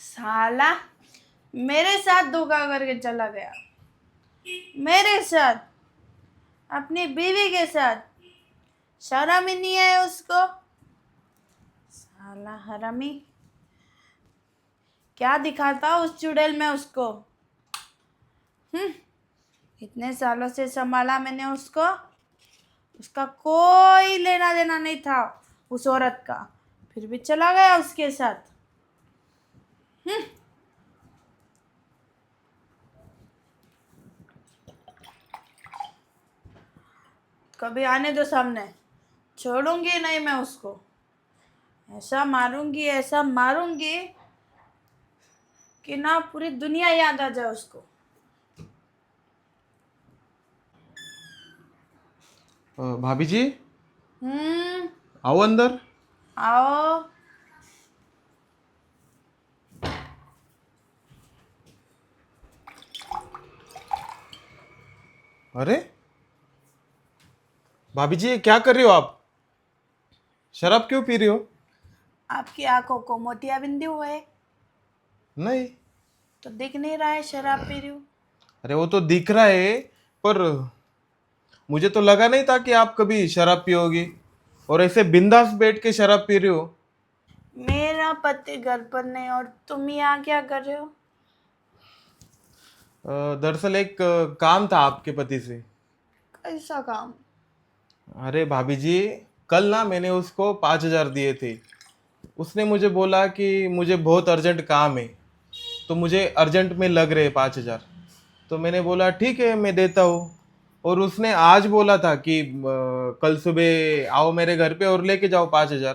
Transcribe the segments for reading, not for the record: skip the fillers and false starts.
साला मेरे साथ धोखा करके चला गया, मेरे साथ, अपनी बीवी के साथ। शर्म ही नहीं है उसको, साला हरामी। क्या दिखाता उस चुड़ैल में उसको। इतने सालों से संभाला मैंने उसको, उसका कोई लेना देना नहीं था उस औरत का, फिर भी चला गया उसके साथ। कभी आने दो सामने, छोड़ूंगी नहीं मैं उसको। ऐसा मारूंगी कि ना पूरी दुनिया याद आ जाए उसको। भाभी जी, हम्म। आओ अंदर। आओ। अरे भाभी जी, ये क्या कर रही हो आप? शराब क्यों पी रही हो? आपकी आंखों को मोतिया बिंदु हुए नहीं। तो दिख नहीं रहा है शराब पी रही हूँ। अरे वो तो दिख रहा है, पर मुझे तो लगा नहीं था कि आप कभी शराब पियोगी और ऐसे बिंदास बैठ के शराब पी रही हो। मेरा पति घर पर नहीं और तुम यहाँ क्या कर रहे हो? दरअसल एक काम था आपके पति से। कैसा काम? अरे भाभी जी, कल ना मैंने उसको 5,000 दिए थे। उसने मुझे बोला कि मुझे बहुत अर्जेंट काम है, तो मुझे अर्जेंट में लग रहे 5,000। तो मैंने बोला ठीक है, मैं देता हूँ। और उसने आज बोला था कि कल सुबह आओ मेरे घर पे और लेके जाओ 5,000।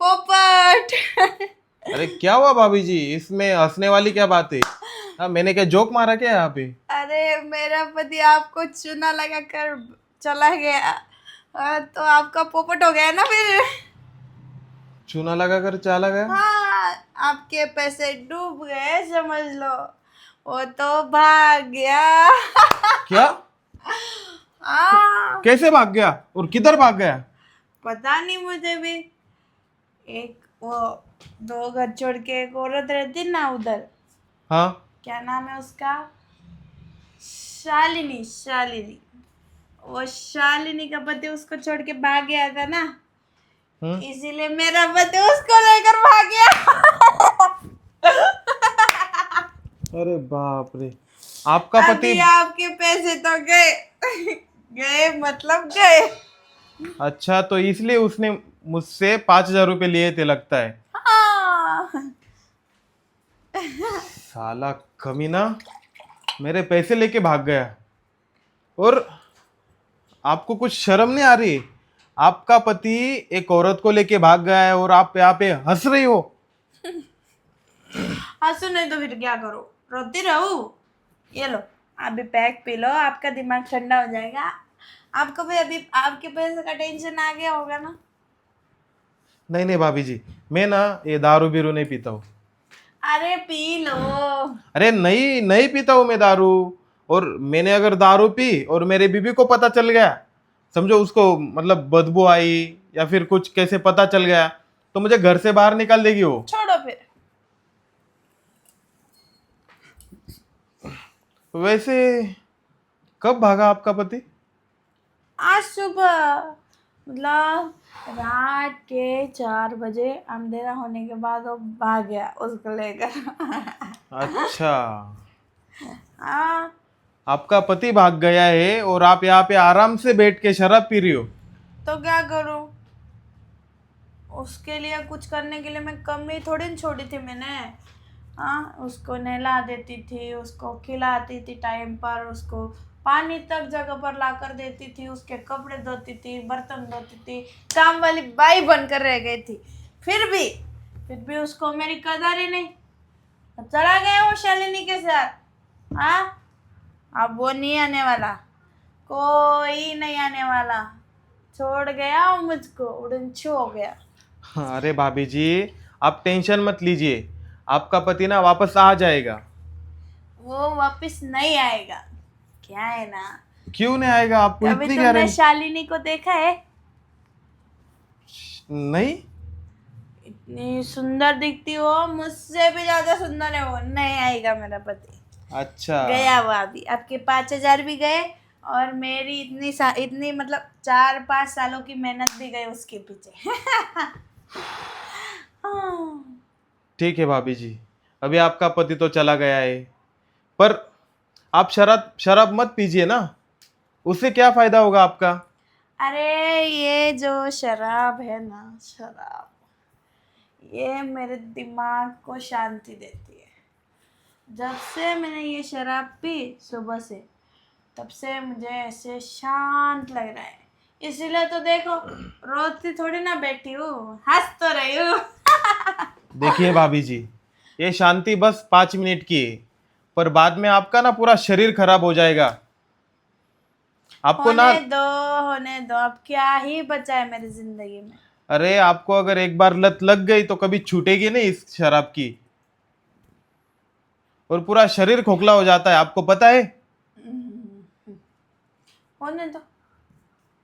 पोपट। अरे क्या हुआ भाभी जी, इसमें हंसने वाली क्या बात है? हाँ, मैंने क्या जोक मारा क्या यहाँ पे? अरे मेरा पति आपको चूना लगा कर चला गया, तो आपका पोपट हो गया ना फिर। चूना लगा कर चला गया? हाँ, आपके पैसे डूब गए समझ लो, वो तो भाग गया। क्या? हाँ। कैसे भाग गया और किधर भाग गया? पता नहीं मुझे भी। एक वो दो घर छोड़ के एक औरत रहती ना उधर, हाँ। क्या नाम है उसका? शालिनी, शालिनी। वो शालिनी का पति उसको छोड़ के भाग गया था ना, इसीलिए मेरा पति उसको लेकर भाग गया। अरे बाप रे, आपका पति। अभी आपके पैसे तो गए, गए मतलब गए। अच्छा, तो इसलिए उसने मुझसे 5,000 रुपये लिए थे लगता है। हाँ। साला कमीना, मेरे पैसे लेके भाग गया। और आपको कुछ शर्म नहीं आ रही? आपका पति एक औरत को लेके भाग गया है और आप यहाँ पे हंस रही हो। हंसो नहीं तो फिर क्या करो, रोती रहूं? ये लो, आप भी पैक पी लो, आपका दिमाग ठंडा हो जाएगा। आपको भी अभी आपके पैसे का टेंशन आ गया होगा ना। नहीं नहीं भाभी जी, मैं ना ये दारू बीरू नहीं पीता हूँ। अरे पी लो। अरे नहीं, नहीं पीता हूँ मैं दारू। और मैंने अगर दारू पी और मेरे बीबी को पता चल गया, समझो उसको मतलब बदबू आई या फिर कुछ कैसे पता चल गया, तो मुझे घर से बाहर निकाल देगी वो। छोड़ो फिर। वैसे कब भागा आपका पति? आज सुबह, मतलब रात के 4 बजे अंधेरा होने के बाद वो भाग गया उसको लेकर। अच्छा, हाँ। आपका पति भाग गया है और आप यहाँ पे आराम से बैठ के शराब पी रही हो। तो क्या करूं? उसके लिए कुछ करने के लिए मैं कमी थोड़ी न छोड़ी थी मैंने। हाँ, उसको नहला देती थी, उसको खिलाती थी टाइम पर, उसको पानी तक जगह पर ला कर देती थी, उसके कपड़े धोती थी, बर्तन धोती थी, काम वाली बाई बनकर रह गई थी। फिर भी उसको मेरी कदर ही नहीं। अब चला गया वो शालिनी के साथ। हाँ, अब वो नहीं आने वाला, कोई नहीं आने वाला। छोड़ गया वो मुझको, उड़नछू हो गया। अरे भाभी जी, आप टेंशन मत लीजिए, आपका पति ना वापस आ जाएगा। वो वापस नहीं आएगा, क्या है ना। क्यों नहीं आएगा? आपको कभी इतनी तुमने गारंटी? शालिनी को देखा है? नहीं? इतनी सुंदर दिखती हो, मुझसे भी ज्यादा सुंदर है वो, नहीं आएगा मेरा पति। अच्छा। गया वो अभी, आपके 5,000 भी गए और मेरी इतनी मतलब 4-5 सालों की मेहनत भी गई उसके पीछे। हाँ। ठीक है भाभी जी, अभी आपका पति तो चला गया है, पर आप शराब शराब मत पीजिए ना, उससे क्या फायदा होगा आपका? अरे ये जो शराब है ना, शराब, ये मेरे दिमाग को शांति देती है। जब से मैंने ये शराब पी सुबह से, तब से मुझे ऐसे शांत लग रहा है। इसीलिए तो देखो, रोती थोड़ी ना बैठी हूँ, हंस तो रही हूँ। देखिए भाभी जी, ये शांति बस 5 मिनट की है, पर बाद में आपका ना पूरा शरीर खराब हो जाएगा। आपको ना, होने दो, अब क्या ही बचा है मेरी जिंदगी में। अरे आपको अगर एक बार लत लग गई तो कभी छूटेगी नहीं इस शराब की, और पूरा शरीर खोखला हो जाता है, आपको पता है? होने दो,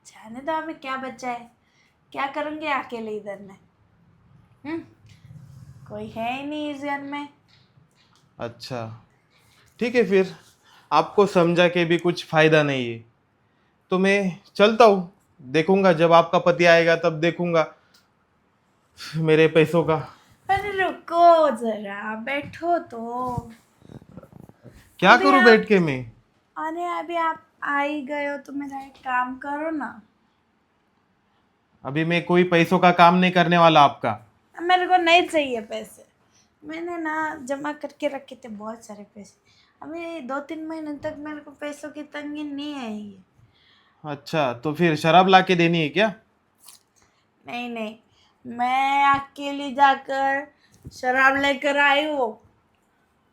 जाने दो, अभी क्या बचा है, क्या करूंगी अकेले इधर में। हम्म, कोई है ही नहीं इस घर में। अच्छा, ठीक है फिर, आपको समझा के भी कुछ फायदा नहीं है, तो मैं चलता हूँ। देखूंगा जब आपका पति आएगा तब देखूंगा मेरे पैसों का। अरे रुको जरा, बैठो तो। क्या अभी करूं आप बैठ के मैं? अरे अभी आप आ ही गए हो तो मेरा एक काम करो ना। अभी मैं कोई पैसों का काम नहीं करने वाला आपका। मेरे को नहीं चाहिए पैसे, मैंने ना जमा करके रखे थे बहुत सारे पैसे। अभी 2-3 महीने तक मेरे को पैसों की तंगी नहीं आएगी। अच्छा, तो फिर शराब ला के देनी है क्या? नहीं नहीं, मैं अकेली जाकर शराब लेकर आई हूँ,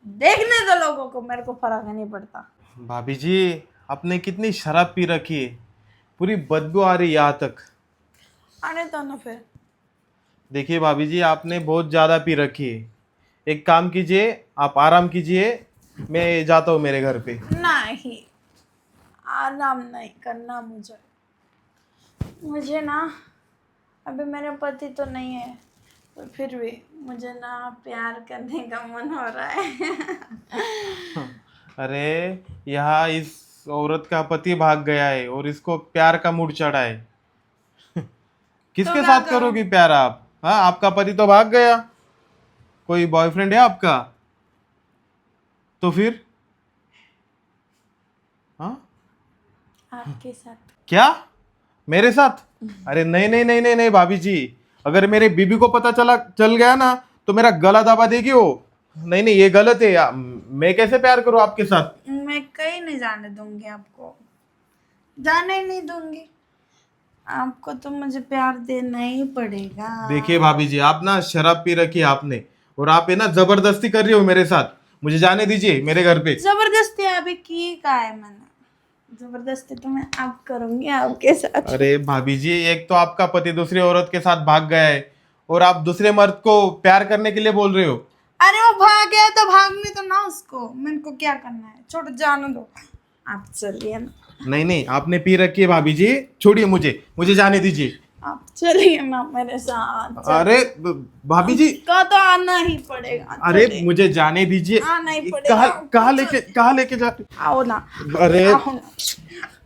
देखने दो लोगों को, मेरे को फर्क नहीं पड़ता। भाभी जी, आपने कितनी शराब पी रखी है, पूरी बदबू आ रही है यहाँ तक। आने दो ना फिर। देखिए भाभी जी, आपने बहुत ज़्यादा पी रखी है, एक काम कीजिए, आप आराम कीजिए, मैं जाता हूँ मेरे घर पे। नहीं, आराम नहीं करना मुझे। मुझे ना अभी मेरा पति तो नहीं है, पर फिर भी मुझे ना प्यार करने का मन हो रहा है। अरे, यहाँ इस औरत का पति भाग गया है और इसको प्यार का मूड चढ़ा है। तो किसके क्या साथ करूं? करोगी प्यार आप? हाँ, आपका पति तो भाग गया, कोई बॉयफ्रेंड है आपका? तो फिर? हाँ? आपके साथ। क्या? मेरे साथ? अरे नहीं नहीं नहीं नहीं नहीं भाभी जी, अगर मेरे बीबी को पता चल गया ना तो मेरा गला दबा देगी वो। नहीं नहीं, ये गलत है यार, मैं कैसे प्यार करूं आपके साथ? मैं कहीं नहीं जाने दूंगी आपको, जाने ही नहीं दूंगी। आपको तो मुझे प्यार देना ही पड़ेगा। देखिए भाभी जी, आप ना शराब पी रखी है आपने, और आप है ना जबरदस्ती कर रही हो मेरे साथ। मुझे जाने दीजिए मेरे घर पे। जबरदस्ती अभी की का है मैंने, जबरदस्ती तो मैं अब करूंगी आपके साथ। अरे भाभी जी, एक तो आपका पति दूसरी औरत के साथ भाग गया है, और आप दूसरे मर्द को प्यार करने के लिए बोल रहे हो। अरे वो भाग गया तो भागने तो ना उसको, मेरे को क्या करना है, छोड़ो, जाने दो, आप चलिए ना। नहीं नहीं, आपने पी रखी है भाभी जी, छोड़िए मुझे, मुझे जाने दीजिए। आप चलिए ना मेरे साथ। अरे भाभी जी, का तो आना ही पड़ेगा। अरे चलिए। मुझे जाने दीजिए। आना ही पड़ेगा। कहाँ लेके जा? आओ ना, अरे आओ ना,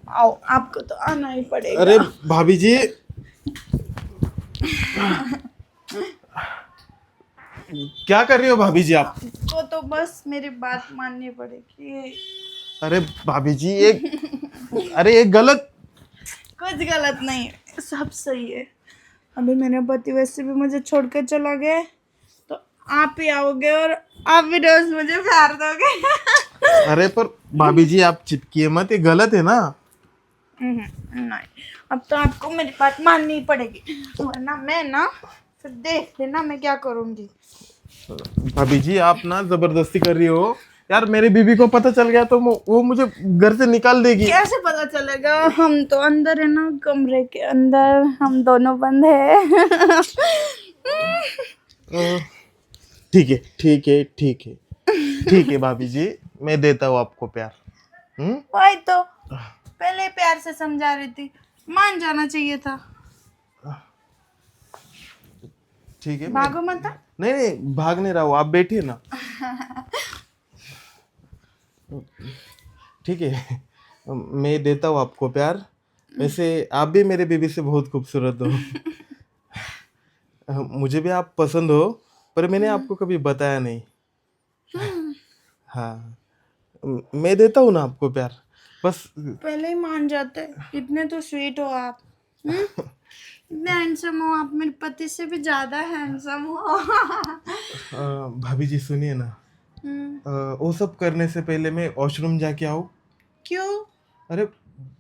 आओ, आपको तो आना ही पड़ेगा। अरे भाभी जी, क्या कर रही हो भाभी जी आप? आपको तो बस मेरी बात माननी पड़ेगी। अरे भाभी जी, अरे ये गलत। कुछ गलत नहीं है, सब सही है। अभी मेरे पति वैसे भी मुझे छोड़ के चला गया, तो आप ही आओगे और आप भी रोज मुझे प्यार दोगे। अरे पर भाभी जी, आप चिपकिए मत, ये गलत है ना। नहीं, अब तो आपको मेरी बात माननी ही पड़ेगी, वरना मैं ना, फिर देख लेना मैं क्या करूंगी। भाभी जी, आप ना जबरदस्ती कर रही हो यार, मेरी बीबी को पता चल गया तो वो मुझे घर से निकाल देगी। कैसे पता चलेगा, हम तो अंदर है ना, कमरे के अंदर हम दोनों बंद है। ठीक है ठीक है ठीक है ठीक है भाभी जी, मैं देता हूँ आपको प्यार। वही तो, पहले प्यार से समझा रही थी, मान जाना चाहिए था। ठीक है भागो मत। नहीं नहीं भाग नहीं रहा हूँ, आप बैठिए ना। ठीक है, मैं देता हूँ आपको प्यार। वैसे आप भी मेरे बेबी से बहुत खूबसूरत हो। मुझे भी आप पसंद हो, पर मैंने आपको कभी बताया नहीं। हाँ, मैं देता हूँ ना आपको प्यार, बस। पहले ही मान जाते, इतने तो स्वीट हो आप। इतने हैंडसम हो आप, मेरे पति से भी ज्यादा हैंडसम हो। भाभी जी सुनिए ना, वो सब करने से पहले मैं वॉशरूम जाके आऊँ? क्यों? अरे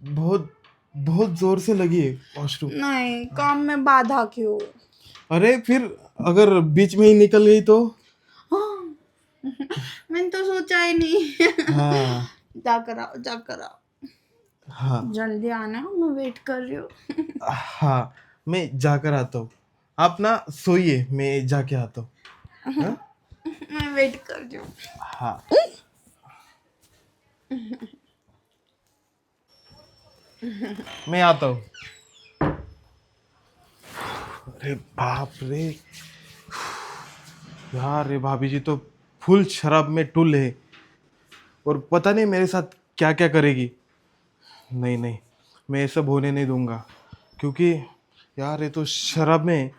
बहुत बहुत जोर से लगी है वॉशरूम। नहीं, काम में बाधा क्यों? अरे फिर अगर बीच में ही निकल गई तो? हाँ, मैंने तो सोचा ही नहीं। हाँ जाकर आओ, जाकर आओ, हाँ जल्दी आना, मैं वेट कर रही हूँ। हाँ, मैं जाकर आता हूँ। आप ना सोइए, मैं जाके आता हूँ। हाँ मैं वेट कर रही हूँ। हाँ। मैं आता हूँ। अरे बाप रे, यार ये भाभी जी तो फुल शराब में टुल है, और पता नहीं मेरे साथ क्या क्या करेगी। नहीं नहीं, मैं ये सब होने नहीं दूंगा, क्योंकि यार ये तो शराब में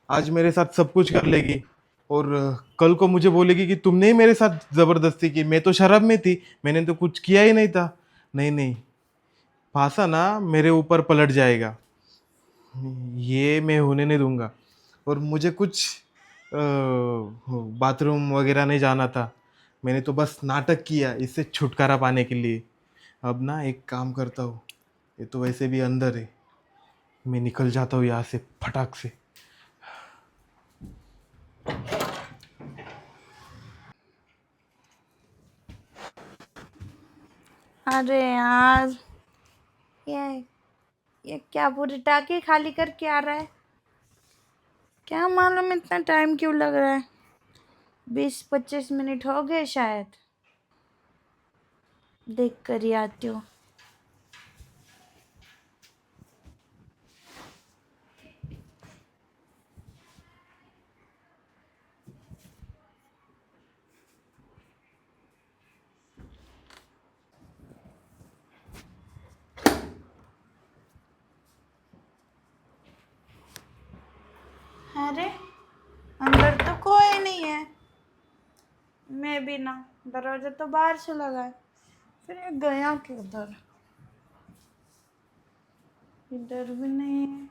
आज मेरे साथ सब कुछ कर लेगी, और कल को मुझे बोलेगी कि तुमने ही मेरे साथ जबरदस्ती की, मैं तो शराब में थी, मैंने तो कुछ किया ही नहीं था। नहीं नहीं, पासा ना मेरे ऊपर पलट जाएगा, ये मैं होने नहीं दूंगा। और मुझे कुछ बाथरूम वगैरह नहीं जाना था, मैंने तो बस नाटक किया इससे छुटकारा पाने के लिए। अब ना एक काम करता हूँ, ये तो वैसे भी अंदर है, मैं निकल जाता हूँ यहाँ से फटाक से। अरे यार, ये ये क्या पूरी टाकी खाली करके आ रहा है? क्या मालूम इतना टाइम क्यों लग रहा है। 20-25 मिनट हो गए शायद। देख कर ही आती हूँ। अरे, अंदर तो कोई नहीं है। मैं भी ना, दरवाजा तो बाहर से लगा है, फिर ये गया किधर? इधर भी नहीं है।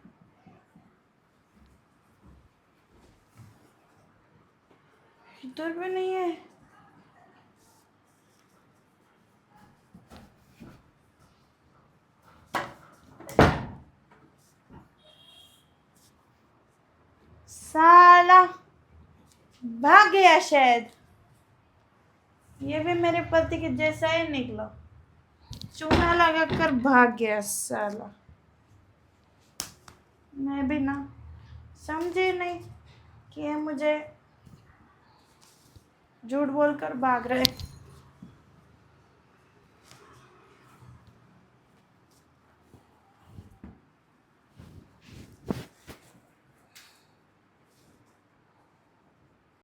इधर भी नहीं है। साला भाग गया शायद। ये भी मेरे पति के जैसा ही निकला, चूना लगा कर भाग गया साला। मैं भी ना समझे नहीं कि ये मुझे झूठ बोलकर भाग रहे।